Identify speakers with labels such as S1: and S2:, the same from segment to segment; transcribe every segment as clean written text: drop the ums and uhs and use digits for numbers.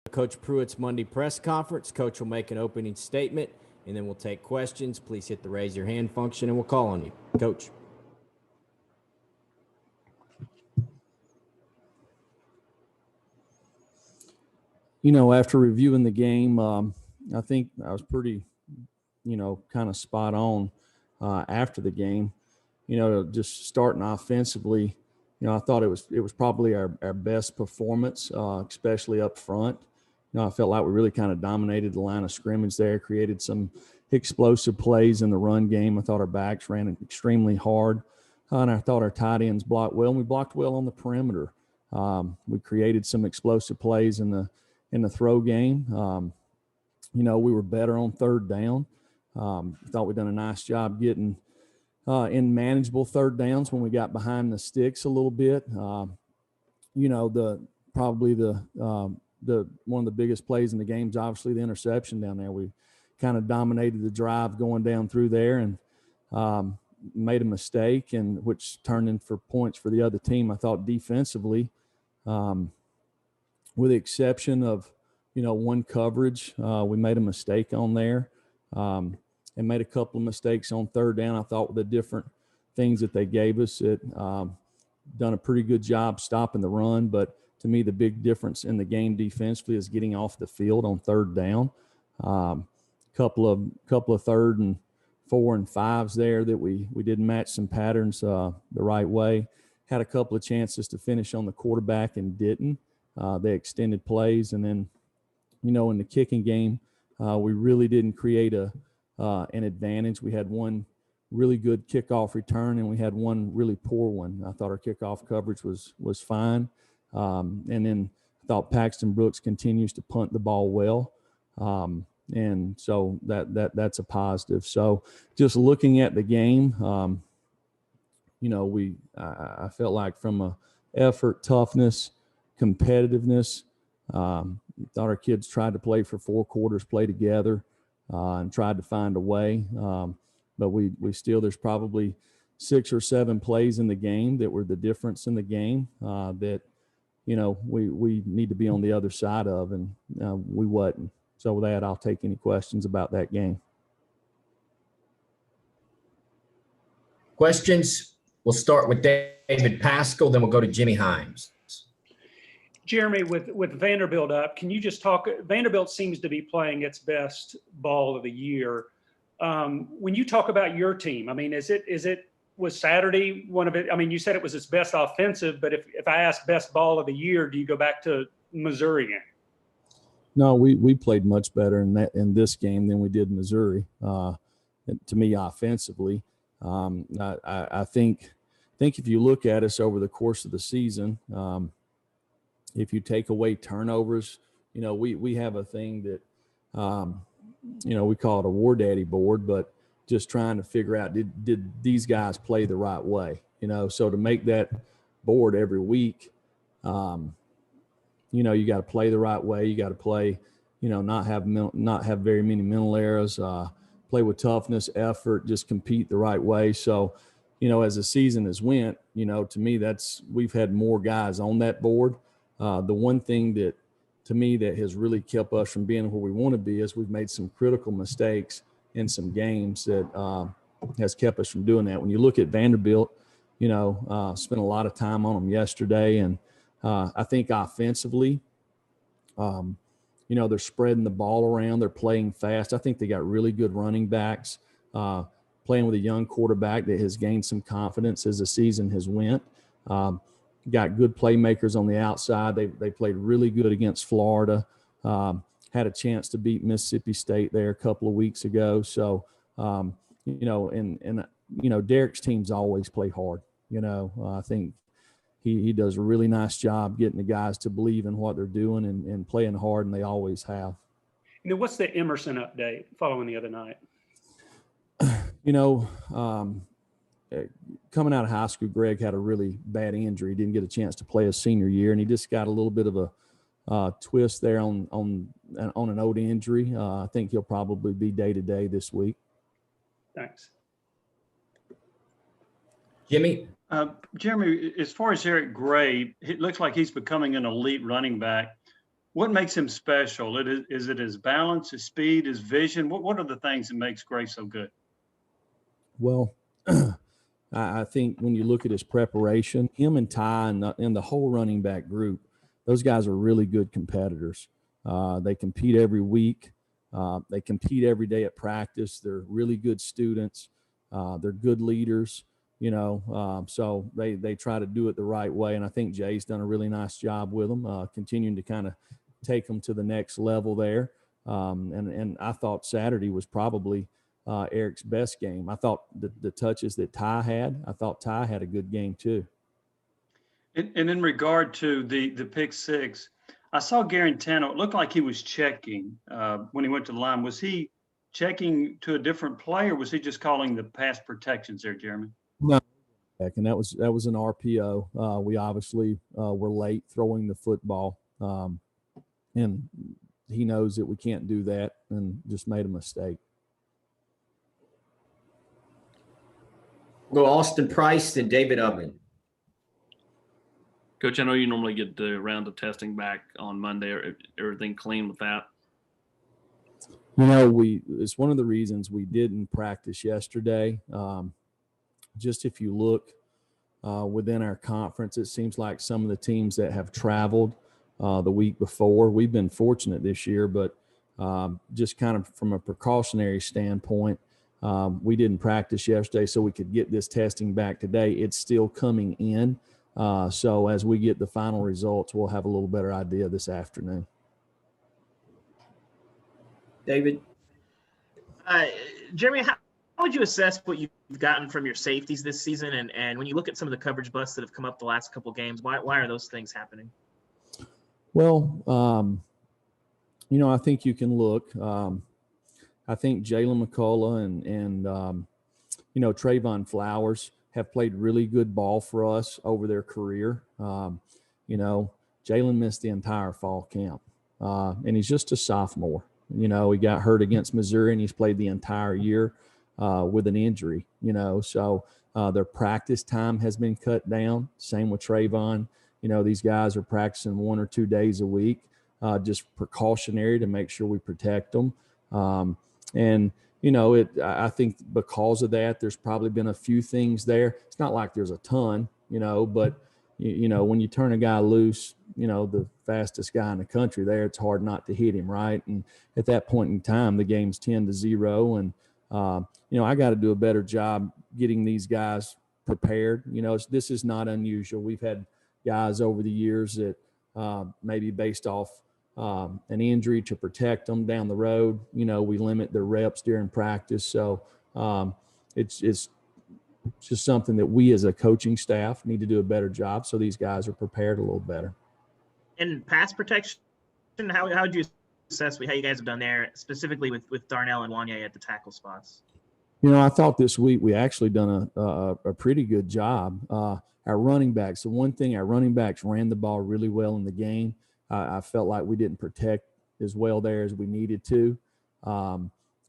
S1: Coach Pruitt's Monday press conference. Coach will make an opening statement, and then we'll take questions. Please hit the raise your hand function, and we'll call on you. Coach.
S2: After reviewing the game, I think I was pretty, kind of spot on after the game. Just starting offensively, I thought it was probably our best performance, especially up front. I felt like we really kind of dominated the line of scrimmage there, created some explosive plays in the run game. I thought our backs ran extremely hard, and I thought our tight ends blocked well, and we blocked well on the perimeter. We created some explosive plays in the throw game. We were better on third down. Thought we'd done a nice job getting in manageable third downs when we got behind the sticks a little bit. The one of the biggest plays in the game is obviously the interception down there. We kind of dominated the drive going down through there and made a mistake, and which turned in for points for the other team. I thought defensively, with the exception of one coverage, we made a mistake on there, and made a couple of mistakes on third down. I thought with the different things that they gave us, it done a pretty good job stopping the run, but to me, the big difference in the game defensively is getting off the field on third down. Couple of third and 4 and 5s there that we didn't match some patterns the right way. Had a couple of chances to finish on the quarterback and didn't. They extended plays, and then in the kicking game, we really didn't create an advantage. We had one really good kickoff return, and we had one really poor one. I thought our kickoff coverage was fine. And then I thought Paxton Brooks continues to punt the ball well. And so that's a positive. So just looking at the game, I felt like from a effort, toughness, competitiveness, thought our kids tried to play for 4 quarters, play together, and tried to find a way. But we still, there's probably 6 or 7 plays in the game that were the difference in the game that, we need to be on the other side of, and we wasn't. So with that, I'll take any questions about that game.
S1: Questions? We'll start with David Pascal, then we'll go to Jimmy Himes.
S3: Jeremy, with Vanderbilt up, can you just talk? Vanderbilt seems to be playing its best ball of the year. When you talk about your team, I mean, was Saturday one of it? I mean, you said it was its best offensive, but if I ask best ball of the year, do you go back to Missouri game?
S2: No, we played much better in this game than we did in Missouri. To me, offensively, I think if you look at us over the course of the season, if you take away turnovers, we have a thing that we call it a War Daddy board, but just trying to figure out did these guys play the right way? So to make that board every week, you got to play the right way. You got to play, not have very many mental errors, play with toughness, effort, just compete the right way. So, as the season has went, to me, we've had more guys on that board. The one thing that, to me, that has really kept us from being where we want to be is we've made some critical mistakes in some games that has kept us from doing that. When you look at Vanderbilt, spent a lot of time on them yesterday, and I think offensively, they're spreading the ball around. They're playing fast. I think they got really good running backs, playing with a young quarterback that has gained some confidence as the season has went. Got good playmakers on the outside. They played really good against Florida. Had a chance to beat Mississippi State there a couple of weeks ago. So, Derek's teams always play hard. I think he does a really nice job getting the guys to believe in what they're doing and playing hard, and they always have.
S3: What's the Emerson update following the other night?
S2: Coming out of high school, Greg had a really bad injury. He didn't get a chance to play his senior year, and he just got a little bit of a twist there on an old injury. I think he'll probably be day-to-day this week.
S3: Thanks.
S1: Jimmy?
S4: Jeremy, as far as Eric Gray, it looks like he's becoming an elite running back. What makes him special? Is it his balance, his speed, his vision? What are the things that makes Gray so good?
S2: Well, I think when you look at his preparation, him and Ty and the whole running back group, those guys are really good competitors. They compete every week. They compete every day at practice. They're really good students. They're good leaders, so they try to do it the right way. And I think Jay's done a really nice job with them, continuing to kind of take them to the next level there. And I thought Saturday was probably Eric's best game. I thought the touches that Ty had, I thought Ty had a good game too.
S4: And in regard to the pick six, I saw Garantano. It looked like he was checking when he went to the line. Was he checking to a different play, or was he just calling the pass protections there, Jeremy?
S2: No, and that was an RPO. We obviously were late throwing the football, and he knows that we can't do that, and just made a mistake.
S1: We'll go Austin Price and David Ubben.
S5: Coach, I know you normally get the round of testing back on Monday. Everything clean with that?
S2: It's one of the reasons we didn't practice yesterday. Just if you look within our conference, it seems like some of the teams that have traveled the week before, we've been fortunate this year, but just kind of from a precautionary standpoint, we didn't practice yesterday so we could get this testing back today. It's still coming in. So as we get the final results, we'll have a little better idea this afternoon.
S1: David?
S6: Jeremy, how would you assess what you've gotten from your safeties this season? And when you look at some of the coverage busts that have come up the last couple of games, why are those things happening?
S2: Well, I think you can look. I think Jalen McCullough and Trayvon Flowers have played really good ball for us over their career. Jalen missed the entire fall camp, and he's just a sophomore. He got hurt against Missouri, and he's played the entire year with an injury. So their practice time has been cut down. Same with Trayvon. These guys are practicing 1 or 2 days a week, just precautionary to make sure we protect them. I think because of that, there's probably been a few things there. It's not like there's a ton, but when you turn a guy loose, the fastest guy in the country there, it's hard not to hit him, right? And at that point in time, the game's 10-0. And, I got to do a better job getting these guys prepared. This is not unusual. We've had guys over the years that maybe based off an injury to protect them down the road, we limit their reps during practice. So it's just something that we as a coaching staff need to do a better job so these guys are prepared a little better.
S6: And pass protection, how would you assess how you guys have done there, specifically with Darnell and Wanye at the tackle spots?
S2: I thought this week we actually done a pretty good job. Our running backs, the one thing, our running backs ran the ball really well in the game. I felt like we didn't protect as well there as we needed to.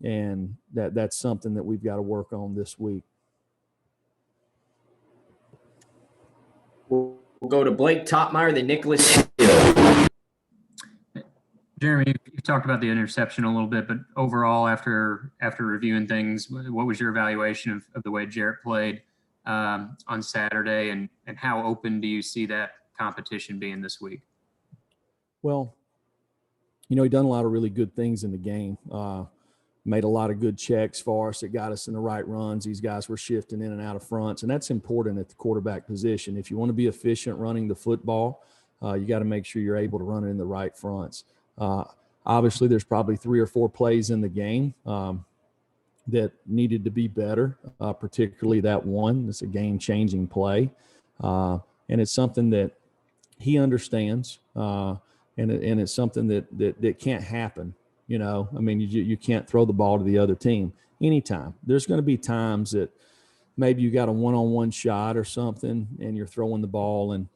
S2: And that's something that we've got to work on this week.
S1: We'll go to Blake Topmeyer, then Nicholas Hill.
S7: Jeremy, you talked about the interception a little bit, but overall, after reviewing things, what was your evaluation of the way Jarrett played on Saturday, and how open do you see that competition being this week?
S2: Well, he done a lot of really good things in the game. Made a lot of good checks for us that got us in the right runs. These guys were shifting in and out of fronts, and that's important at the quarterback position. If you want to be efficient running the football, you got to make sure you're able to run it in the right fronts. Obviously, there's probably 3 or 4 plays in the game that needed to be better, particularly that one. It's a game-changing play, and it's something that he understands, and it's something that can't happen. You can't throw the ball to the other team anytime. There's going to be times that maybe you got a one-on-one shot or something, and you're throwing the ball and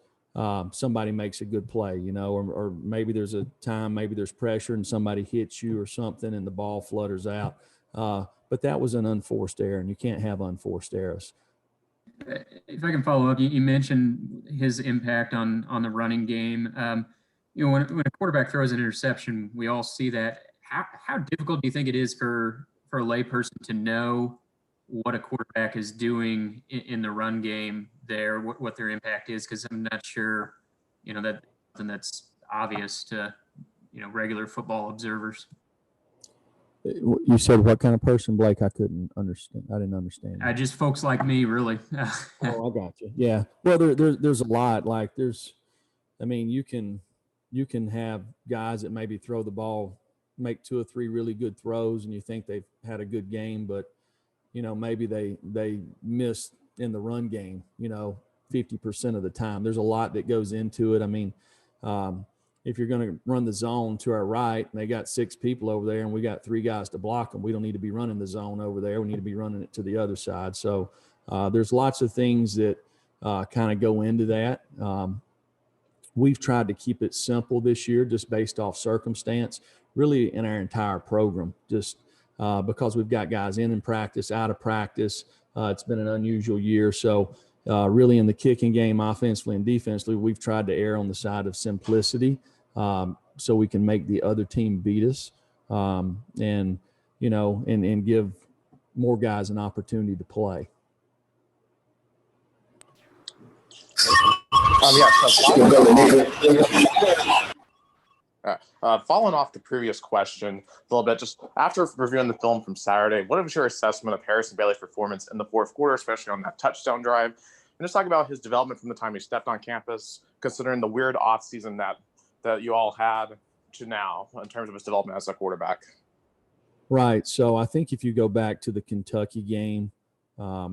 S2: somebody makes a good play, or maybe there's a time, maybe there's pressure and somebody hits you or something and the ball flutters out. But that was an unforced error, and you can't have unforced errors.
S7: If I can follow up, you mentioned his impact on the running game. when a quarterback throws an interception, we all see that. How difficult do you think it is for a layperson to know what a quarterback is doing in the run game there, what their impact is? Because I'm not sure, that's something that's obvious to, regular football observers.
S2: You said what kind of person, Blake? I couldn't understand. I didn't understand.
S7: Just folks like me, really.
S2: Oh, I got you. Yeah. Well, there's a lot. Like you can have guys that maybe throw the ball, make 2 or 3 really good throws, and you think they've had a good game, but maybe they missed in the run game, 50% of the time. There's a lot that goes into it. I mean, if you're going to run the zone to our right and they got 6 people over there and we got 3 guys to block them, we don't need to be running the zone over there. We need to be running it to the other side. So there's lots of things that kind of go into that. We've tried to keep it simple this year, just based off circumstance, really in our entire program, just because we've got guys in practice, out of practice. It's been an unusual year. So really in the kicking game, offensively and defensively, we've tried to err on the side of simplicity so we can make the other team beat us and give more guys an opportunity to play.
S8: Following off the previous question a little bit, just after reviewing the film from Saturday, what was your assessment of Harrison Bailey's performance in the fourth quarter, especially on that touchdown drive? And just talk about his development from the time he stepped on campus, considering the weird offseason that you all had to now in terms of his development as a quarterback.
S2: Right. So I think if you go back to the Kentucky game, I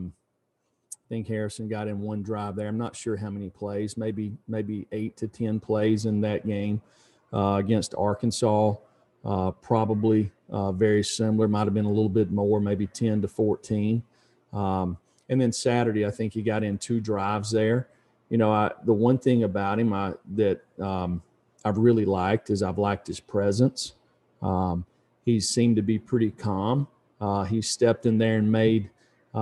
S2: think Harrison got in 1 drive there. I'm not sure how many plays, maybe 8 to 10 plays in that game against Arkansas. Probably very similar, might have been a little bit more, maybe 10 to 14. And then Saturday, I think he got in 2 drives there. The one thing about him that I've really liked is I've liked his presence. He seemed to be pretty calm. He stepped in there and made 2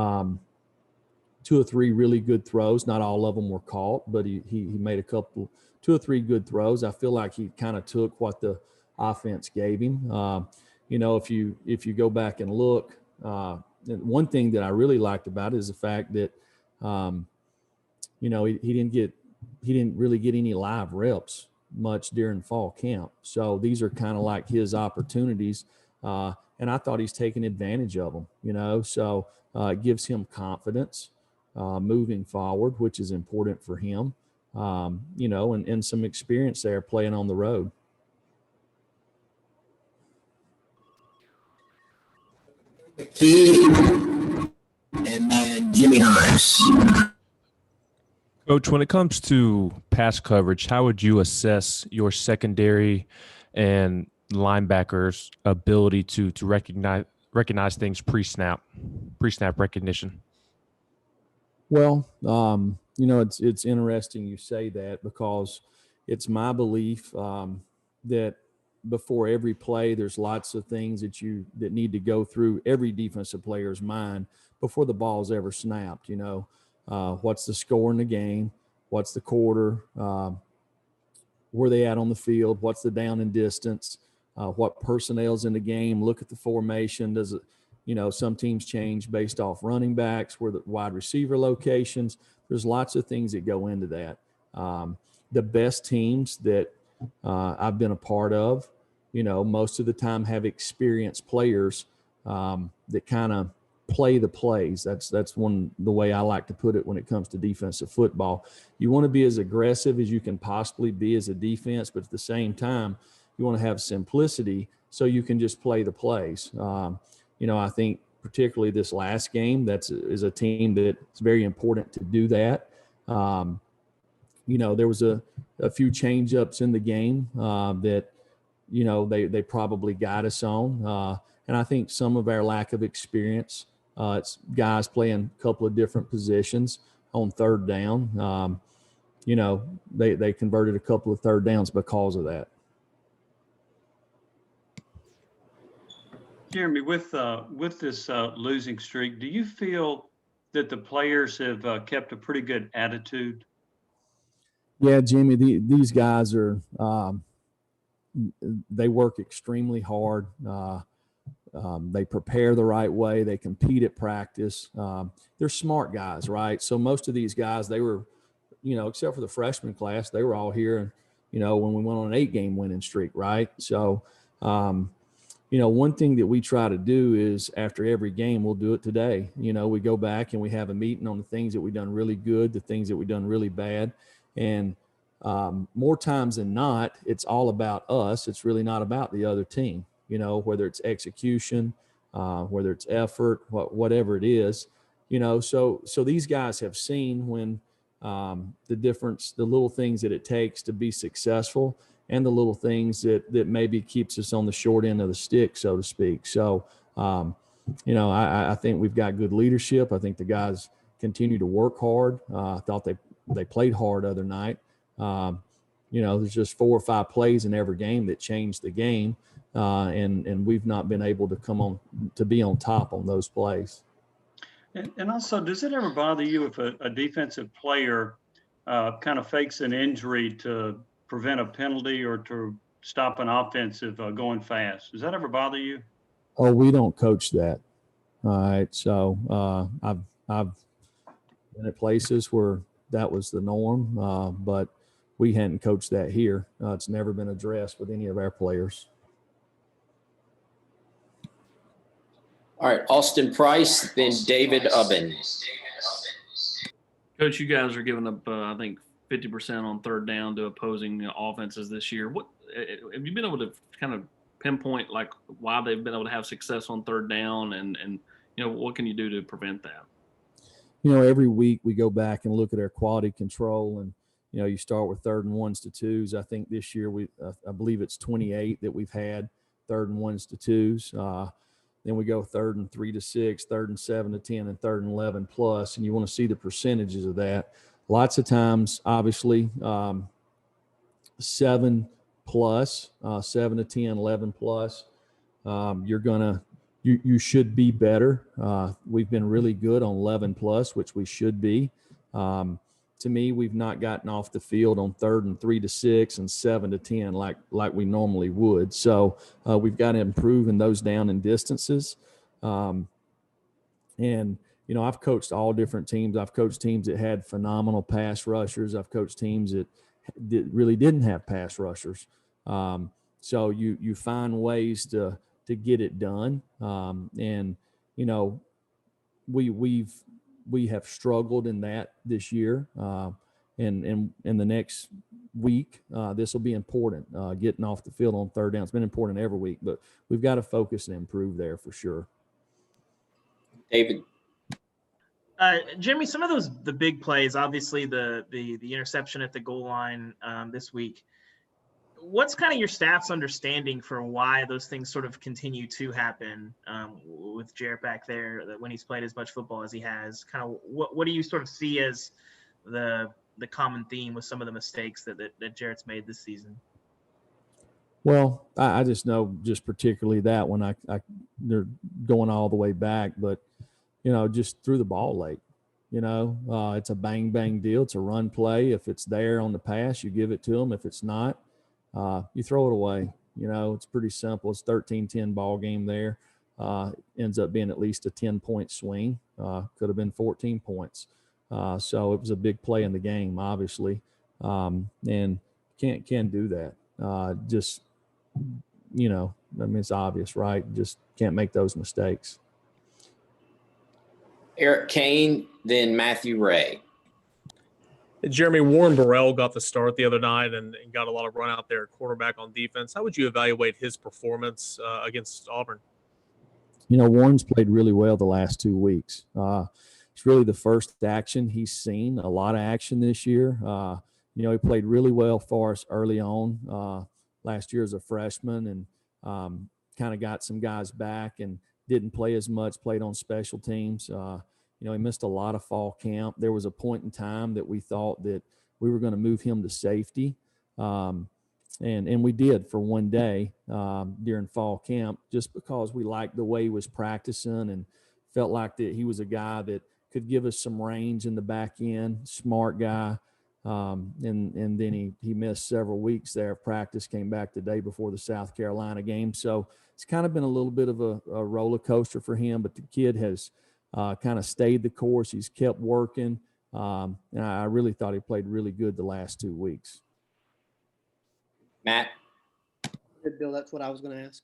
S2: or 3 really good throws. Not all of them were caught, but he made 2 or 3 good throws. I feel like he kind of took what the offense gave him. If you go back and look, one thing that I really liked about it is the fact that he didn't really get any live reps much during fall camp. So these are kind of like his opportunities. And I thought he's taking advantage of them, so it gives him confidence moving forward, which is important for him, and some experience there playing on the road.
S9: And then Jimmy Hines.
S10: Coach, when it comes to pass coverage, how would you assess your secondary and linebackers' ability to recognize things pre-snap recognition?
S2: Well, it's interesting you say that, because it's my belief that before every play, there's lots of things that need to go through every defensive player's mind before the ball's ever snapped. What's the score in the game? What's the quarter? Where they at on the field? What's the down and distance? What personnel's in the game? Look at the formation. Does it, some teams change based off running backs, where the wide receiver locations. There's lots of things that go into that. The best teams that I've been a part of, most of the time have experienced players that kind of play the plays. That's the way I like to put it when it comes to defensive football. You want to be as aggressive as you can possibly be as a defense, but at the same time, you want to have simplicity so you can just play the plays. I think particularly this last game, is a team that it's very important to do that. There was a few change ups in the game that, they probably got us on. And I think some of our lack of experience, it's guys playing a couple of different positions on third down. They converted a couple of third downs because of that.
S4: Jeremy, with this losing streak, do you feel that the players have kept a pretty good attitude?
S2: Yeah, Jimmy, these guys are, they work extremely hard. They prepare the right way. They compete at practice. They're smart guys, right? So most of these guys, they were, except for the freshman class, they were all here, when we went on an 8-game winning streak, right? So, one thing that we try to do is after every game, we'll do it today. We go back and we have a meeting on the things that we've done really good, the things that we've done really bad. And more times than not, it's all about us. It's really not about the other team, whether it's execution, whether it's effort, whatever it is, so these guys have seen when the difference, the little things that it takes to be successful and the little things that maybe keeps us on the short end of the stick, so to speak. So, I think we've got good leadership. I think the guys continue to work hard. I thought they played hard other night. There's just 4 or 5 plays in every game that changed the game. And we've not been able to be on top on those plays.
S4: And also, does it ever bother you if a defensive player kind of fakes an injury to prevent a penalty or to stop an offensive going fast? Does that ever bother you?
S2: Oh, we don't coach that. All right. So I've been at places where that was the norm, but we hadn't coached that here. It's never been addressed with any of our players.
S9: All right, Austin Price, then David Ubben.
S5: Coach, you guys are giving up, I think, 50% on third down to opposing offenses this year. What have you been able to kind of pinpoint, like, why they've been able to have success on third down, and what can you do to prevent that?
S2: Every week we go back and look at our quality control, and you start with 3rd and 1s to 2s. I think this year I believe it's 28 that we've had 3rd and 1s to 2s. Then we go 3rd and 3 to 6, 3rd and 7 to 10, and 3rd and 11 plus, and you want to see the percentages of that. Lots of times, obviously, 7 plus, 7 to 10, 11 plus. You should be better. We've been really good on 11 plus, which we should be. To me, we've not gotten off the field on 3rd and 3 to 6 and 7 to 10 like we normally would. So we've got to improve in those down and distances. I've coached all different teams. I've coached teams that had phenomenal pass rushers. I've coached teams that really didn't have pass rushers. So you find ways to get it done. We have struggled in that this year. And in the next week, this will be important. Getting off the field on third down. It's been important every week, but we've got to focus and improve there for sure.
S9: David.
S6: Jeremy, some of the big plays, obviously the interception at the goal line this week. What's kind of your staff's understanding for why those things sort of continue to happen with Jarrett back there, that when he's played as much football as he has? Kind of what do you sort of see as the common theme with some of the mistakes that Jarrett's made this season?
S2: Well, I just know just particularly that when they're going all the way back, but just threw the ball late. It's a bang bang deal. It's a run play. If it's there on the pass, you give it to them. If it's not, you throw it away. It's pretty simple. It's 13-10 ball game there. Ends up being at least a 10-point swing. Could have been 14 points. So it was a big play in the game, obviously. And can't do that. It's obvious, right? Just can't make those mistakes.
S9: Eric Kane, then Matthew Ray.
S11: Jeremy, Warren Burrell got the start the other night and got a lot of run out there at quarterback on defense. How would you evaluate his performance against Auburn?
S2: Warren's played really well the last 2 weeks. It's really the first action he's seen, a lot of action this year. He played really well for us early on last year as a freshman, and kind of got some guys back and didn't play as much, played on special teams. He missed a lot of fall camp. There was a point in time that we thought that we were going to move him to safety. And we did for one day during fall camp, just because we liked the way he was practicing and felt like that he was a guy that could give us some range in the back end, smart guy. And then he missed several weeks there of practice, came back the day before the South Carolina game. So it's kind of been a little bit of a roller coaster for him, but the kid has kind of stayed the course. He's kept working. And I really thought he played really good the last 2 weeks.
S9: Matt?
S12: Bill, that's what I was going to ask.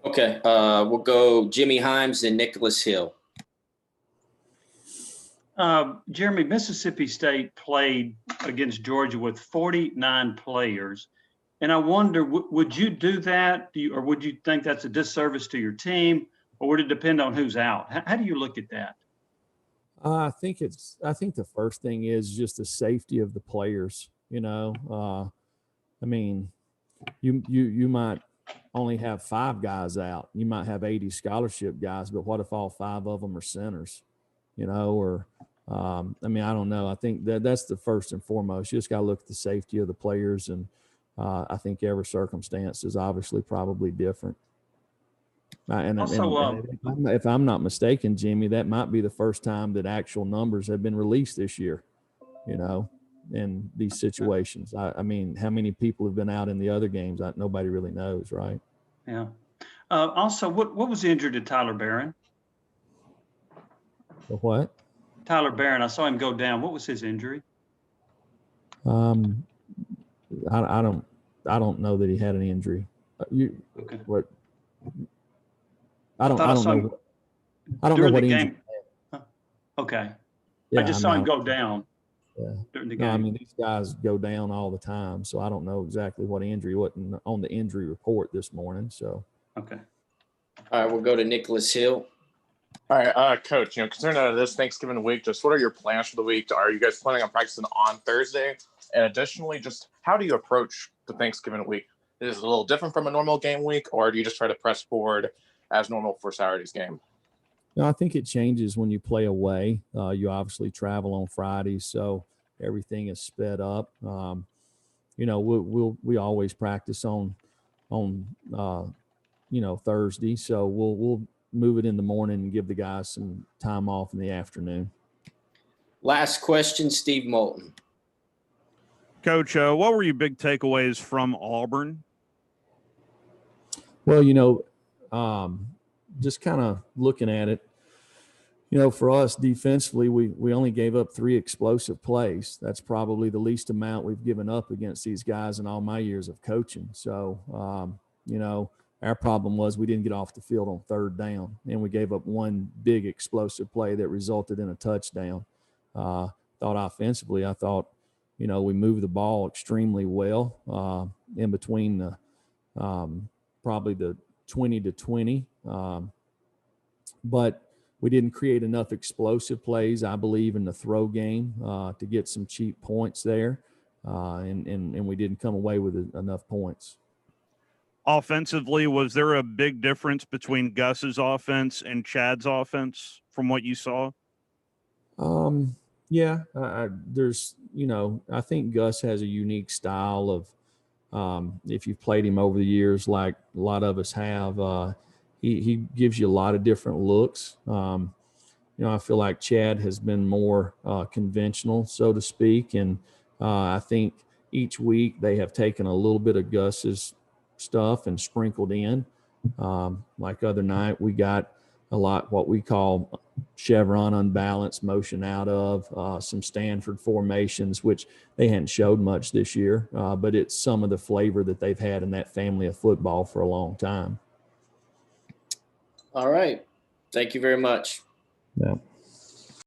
S9: Okay, we'll go Jimmy Himes and Nicholas Hill.
S4: Jeremy, Mississippi State played against Georgia with 49 players. And I wonder, would you do that? Or would you think that's a disservice to your team? Or would it depend on who's out? How do you look at that?
S2: I think the first thing is just the safety of the players. I mean, you might only have 5 guys out. You might have 80 scholarship guys, but what if all 5 of them are centers? I mean, I don't know. I think that's the first and foremost. You just got to look at the safety of the players, and I think every circumstance is obviously probably different. And if I'm not mistaken, Jimmy, that might be the first time that actual numbers have been released this year, in these situations. I mean, how many people have been out in the other games? Nobody really knows, right?
S4: Yeah. Also, what was the injury to Tyler Barron?
S2: The what?
S4: Tyler Barron. I saw him go down. What was his injury?
S2: I don't know that he had an injury.
S4: Okay.
S2: What? I don't know what injury.
S4: Huh. Okay.
S2: Yeah,
S4: I just saw him go down.
S2: Yeah.
S4: During the game.
S2: No, I mean, these guys go down all the time, so I don't know exactly what injury. Wasn't on the injury report this morning. So.
S4: Okay.
S9: All right, we'll go to Nicholas Hill.
S8: All right, Coach, concerning this Thanksgiving week, just what are your plans for the week? Are you guys planning on practicing on Thursday? And additionally, just how do you approach the Thanksgiving week? Is it a little different from a normal game week, or do you just try to press forward as normal for Saturday's game?
S2: No, I think it changes when you play away. You obviously travel on Fridays, so everything is sped up. We always practice on Thursday, so we'll move it in the morning and give the guys some time off in the afternoon.
S9: Last question, Steve Moulton.
S13: Coach, what were your big takeaways from Auburn?
S2: Well, just kind of looking at it, for us defensively, we only gave up 3 explosive plays. That's probably the least amount we've given up against these guys in all my years of coaching. So, our problem was we didn't get off the field on 3rd down, and we gave up 1 big explosive play that resulted in a touchdown. Thought offensively, we moved the ball extremely well in between the probably the 20 to 20. But we didn't create enough explosive plays, I believe, in the throw game to get some cheap points there, and we didn't come away with enough points.
S13: Offensively, was there a big difference between Gus's offense and Chad's offense from what you saw?
S2: Yeah, there's, I think Gus has a unique style of, if you've played him over the years, like a lot of us have, he gives you a lot of different looks. I feel like Chad has been more conventional, so to speak. And I think each week they have taken a little bit of Gus's stuff and sprinkled in. Like other night, we got a lot what we call chevron unbalanced motion out of some Stanford formations, which they hadn't showed much this year, but it's some of the flavor that they've had in that family of football for a long time.
S9: All right. Thank you very much.
S2: Yeah.